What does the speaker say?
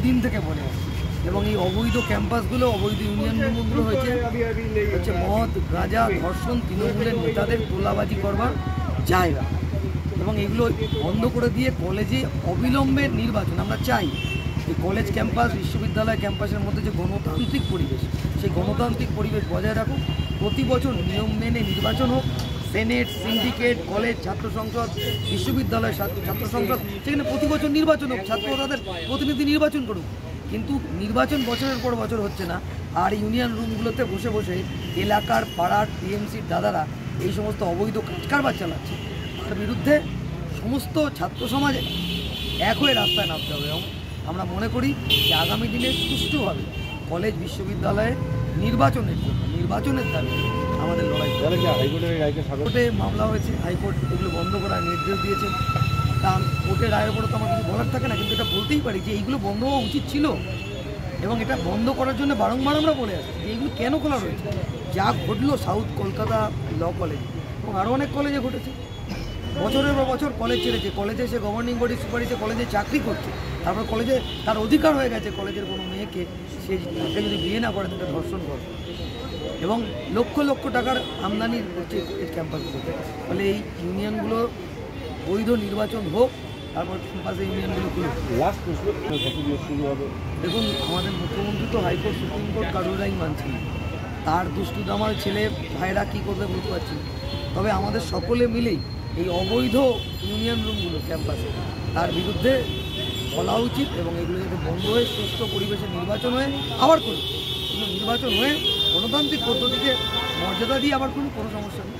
বহুদিন থেকে বলে আসছে। এবং এই অবৈধ ক্যাম্পাসগুলো, অবৈধ ইউনিয়ন রুমগুলো হচ্ছে মদ, গাঁজা, ধর্ষণ, তৃণমূলের নেতাদের তোলাবাজি করবার জায়গা। এবং এগুলো বন্ধ করে দিয়ে কলেজে অবিলম্বে নির্বাচন আমরা চাই। যে কলেজ ক্যাম্পাস, বিশ্ববিদ্যালয় ক্যাম্পাসের মধ্যে যে গণতান্ত্রিক পরিবেশ, সেই গণতান্ত্রিক পরিবেশ বজায় রাখুন। প্রতি বছর নিয়ম মেনে নির্বাচন হোক। সেনেট, সিন্ডিকেট, কলেজ ছাত্র সংসদ, বিশ্ববিদ্যালয় ছাত্র সংসদ, সেখানে প্রতি বছর নির্বাচন হোক, ছাত্র তাদের প্রতিনিধি নির্বাচন করুক। কিন্তু নির্বাচন বছরের পর বছর হচ্ছে না। আর ইউনিয়ন রুমগুলোতে বসে বসে এলাকার, পাড়ার, টিএমসির দাদারা এই সমস্ত অবৈধ কারবার চালাচ্ছে। তার বিরুদ্ধে সমস্ত ছাত্র সমাজ এক হয়ে রাস্তায় নামতে হবে। এবং আমরা মনে করি যে আগামী দিনে সুষ্ঠুভাবে কলেজ, বিশ্ববিদ্যালয়ে নির্বাচনের দাবি আমাদের লড়াই। হাইকোর্টে মামলা হয়েছে, হাইকোর্ট এগুলো বন্ধ করার নির্দেশ দিয়েছেন। তা কোর্টের রায়ের উপরে তো আমার কিছু বলার থাকে না, কিন্তু এটা বলতেই পারি যে এইগুলো বন্ধ হওয়া উচিত ছিল। এবং এটা বন্ধ করার জন্য বারংবার আমরা বলে আসছি যে এইগুলো কেন খোলা রয়েছে। যা ঘটলো সাউথ কলকাতা ল কলেজ এবং আরও অনেক কলেজে ঘটেছে। বছরের পর বছর কলেজ ছেড়েছে, কলেজে সে গভর্নিং বডির সুপারিশে কলেজে চাকরি করছে, তারপর কলেজে তার অধিকার হয়ে গেছে কলেজের কোনো মেয়েকে তাকে যদি বিয়ে না করে তাকে ধর্ষণ করে। এবং লক্ষ লক্ষ টাকার আমদানি করছে কলেজ ক্যাম্পাসগুলোতে। ফলে এই ইউনিয়নগুলো বৈধ নির্বাচন হোক, তারপর ক্যাম্পাসে ইউনিয়নগুলো খুলুক। দেখুন, আমাদের মুখ্যমন্ত্রী তো হাইকোর্ট, সুপ্রিম কোর্ট কারোর আইন মানছেন। তার দুষ্টু দামাল ছেলে ভাইরা কী করবে বুঝতে পারছি। তবে আমাদের সকলে মিলেই এই অবৈধ ইউনিয়ন রুমগুলো ক্যাম্পাসে তার বিরুদ্ধে বলা উচিত। এবং এগুলো যাতে বন্ধ হয়ে সুস্থ পরিবেশে নির্বাচন হয়ে আবার করুক। কিন্তু নির্বাচন হয়ে গণতান্ত্রিক পদ্ধতিকে মর্যাদা দিয়ে আবার করুক, কোনো সমস্যা নেই।